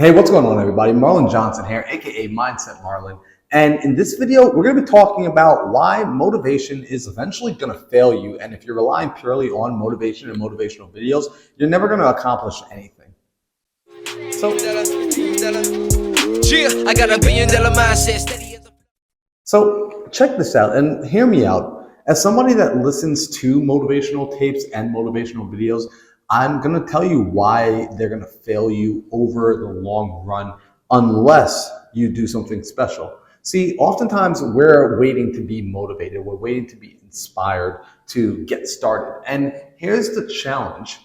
Hey, what's going on, everybody? Marlon Johnson here, aka Mindset Marlon. And in this video, we're going to be talking about why motivation is eventually going to fail you. And if you're relying purely on motivation and motivational videos, you're never going to accomplish anything. I got $1 billion mindset. So check this out and hear me out. As somebody that listens to motivational tapes and motivational videos, I'm going to tell you why they're going to fail you over the long run unless you do something special. See, oftentimes we're waiting to be motivated. We're waiting to be inspired to get started. And here's the challenge.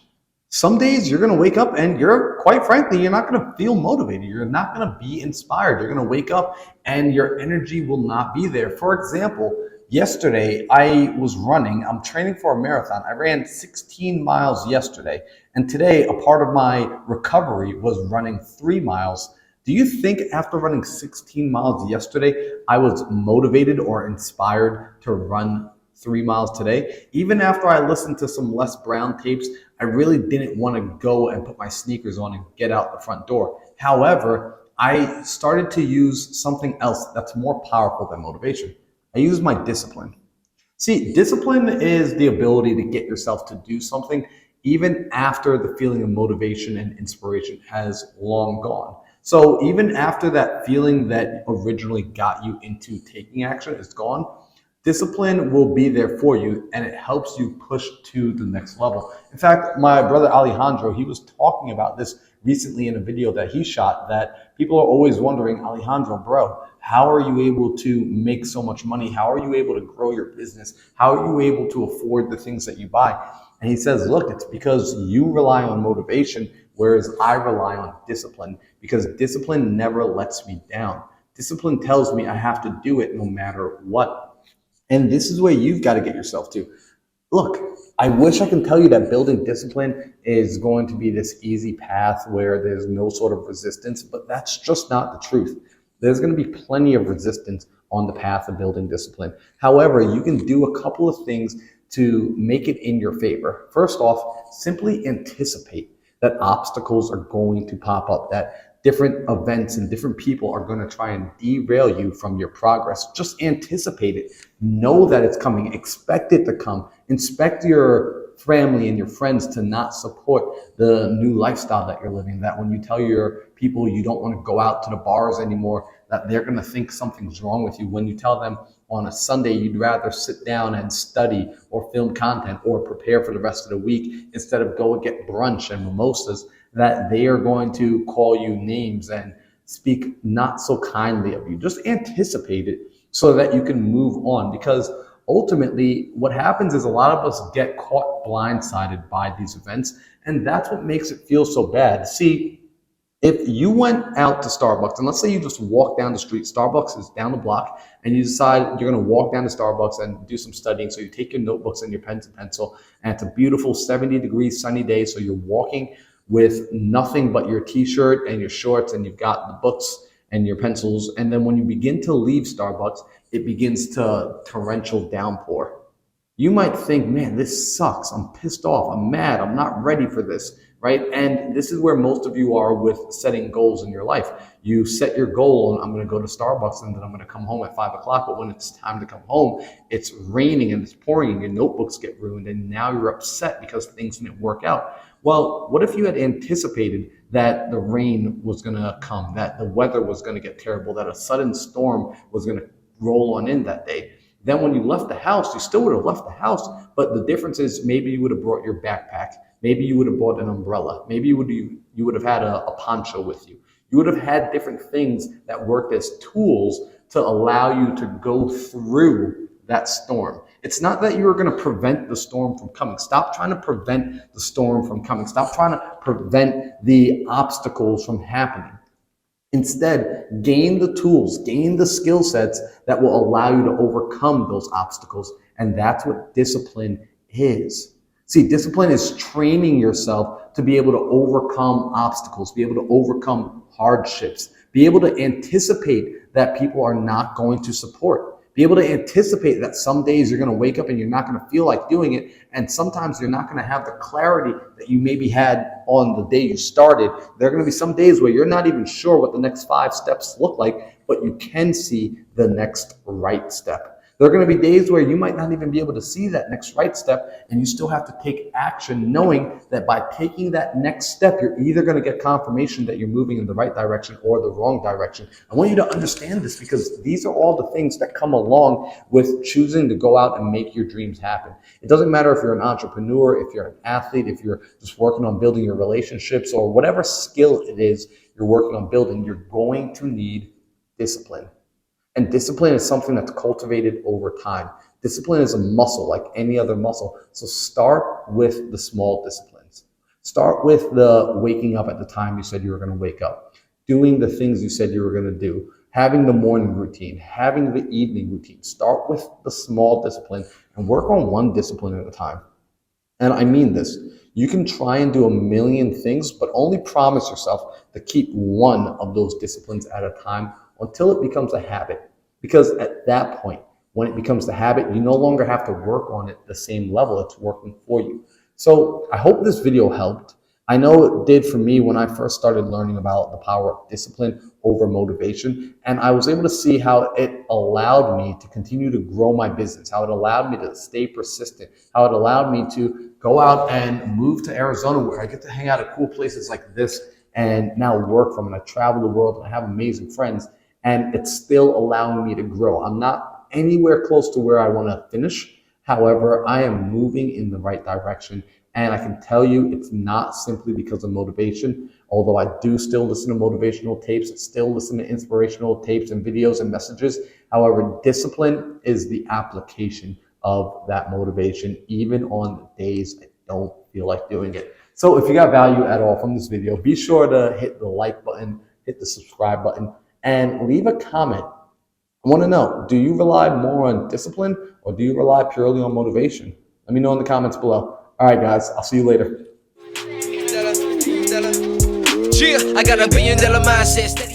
Some days you're going to wake up and quite frankly, you're not going to feel motivated. You're not going to be inspired. You're going to wake up and your energy will not be there. For example, yesterday I was running. I'm training for a marathon. I ran 16 miles yesterday. And today, a part of my recovery was running 3 miles. Do you think after running 16 miles yesterday, I was motivated or inspired to run 3 miles today? Even after I listened to some Les Brown tapes, I really didn't want to go and put my sneakers on and get out the front door. However, I started to use something else that's more powerful than motivation. I use my discipline. See, discipline is the ability to get yourself to do something even after the feeling of motivation and inspiration has long gone. So even after that feeling that originally got you into taking action is gone, discipline will be there for you and it helps you push to the next level. In fact, my brother Alejandro, he was talking about this recently in a video that he shot, that people are always wondering, Alejandro, bro, how are you able to make so much money? How are you able to grow your business? How are you able to afford the things that you buy? And he says, look, it's because you rely on motivation, whereas I rely on discipline, because discipline never lets me down. Discipline tells me I have to do it no matter what. And this is where you've got to get yourself to. Look, I wish I can tell you that building discipline is going to be this easy path where there's no sort of resistance, but that's just not the truth. There's going to be plenty of resistance on the path of building discipline. However, you can do a couple of things to make it in your favor. First off, simply anticipate that obstacles are going to pop up, that different events and different people are going to try and derail you from your progress. Just anticipate it. Know that it's coming. Expect it to come. Expect your family and your friends to not support the new lifestyle that you're living. That when you tell your people you don't want to go out to the bars anymore, that they're going to think something's wrong with you. When you tell them on a Sunday you'd rather sit down and study or film content or prepare for the rest of the week instead of go and get brunch and mimosas, that they are going to call you names and speak not so kindly of you. Just anticipate it so that you can move on, because ultimately what happens is a lot of us get caught blindsided by these events, and that's what makes it feel so bad. See, if you went out to Starbucks, and let's say you just walk down the street, Starbucks is down the block, and you decide you're going to walk down to Starbucks and do some studying. So you take your notebooks and your pens and pencil, and it's a beautiful 70-degree sunny day. So you're walking with nothing but your t-shirt and your shorts, and you've got the books and your pencils. And then when you begin to leave Starbucks, it begins to torrential downpour. You might think, man, this sucks. I'm pissed off. I'm mad. I'm not ready for this, right? And this is where most of you are with setting goals in your life. You set your goal, and I'm going to go to Starbucks and then I'm going to come home at 5 o'clock. But when it's time to come home, it's raining and it's pouring and your notebooks get ruined. And now you're upset because things didn't work out. Well, what if you had anticipated that the rain was going to come, that the weather was going to get terrible, that a sudden storm was going to roll on in that day? Then when you left the house, you still would have left the house, but the difference is maybe you would have brought your backpack. Maybe you would have brought an umbrella. Maybe you would have had a poncho with you. You would have had different things that worked as tools to allow you to go through that storm. It's not that you're going to prevent the storm from coming. Stop trying to prevent the storm from coming. Stop trying to prevent the obstacles from happening. Instead, gain the tools, gain the skill sets that will allow you to overcome those obstacles. And that's what discipline is. See, discipline is training yourself to be able to overcome obstacles, be able to overcome hardships, be able to anticipate that people are not going to support. Be able to anticipate that some days you're going to wake up and you're not going to feel like doing it. And sometimes you're not going to have the clarity that you maybe had on the day you started. There are going to be some days where you're not even sure what the next 5 steps look like, but you can see the next right step. There are going to be days where you might not even be able to see that next right step, and you still have to take action, knowing that by taking that next step, you're either going to get confirmation that you're moving in the right direction or the wrong direction. I want you to understand this, because these are all the things that come along with choosing to go out and make your dreams happen. It doesn't matter if you're an entrepreneur, if you're an athlete, if you're just working on building your relationships, or whatever skill it is you're working on building, you're going to need discipline. And discipline is something that's cultivated over time. Discipline is a muscle like any other muscle. So start with the small disciplines. Start with the waking up at the time you said you were going to wake up, doing the things you said you were going to do, having the morning routine, having the evening routine. Start with the small discipline and work on one discipline at a time. And I mean this. You can try and do a million things, but only promise yourself to keep one of those disciplines at a time until it becomes a habit. Because at that point, when it becomes the habit, you no longer have to work on it the same level. It's working for you. So I hope this video helped. I know it did for me when I first started learning about the power of discipline over motivation. And I was able to see how it allowed me to continue to grow my business, how it allowed me to stay persistent, how it allowed me to go out and move to Arizona, where I get to hang out at cool places like this and now work from, and I travel the world and I have amazing friends. And it's still allowing me to grow. I'm not anywhere close to where I want to finish. However, I am moving in the right direction. And I can tell you it's not simply because of motivation. Although I do still listen to motivational tapes, I still listen to inspirational tapes and videos and messages. However, discipline is the application of that motivation, even on the days I don't feel like doing it. So if you got value at all from this video, be sure to hit the like button, hit the subscribe button, and leave a comment. I want to know, do you rely more on discipline or do you rely purely on motivation? Let me know in the comments below. All right, guys, I'll see you later. I got $1 billion mindset.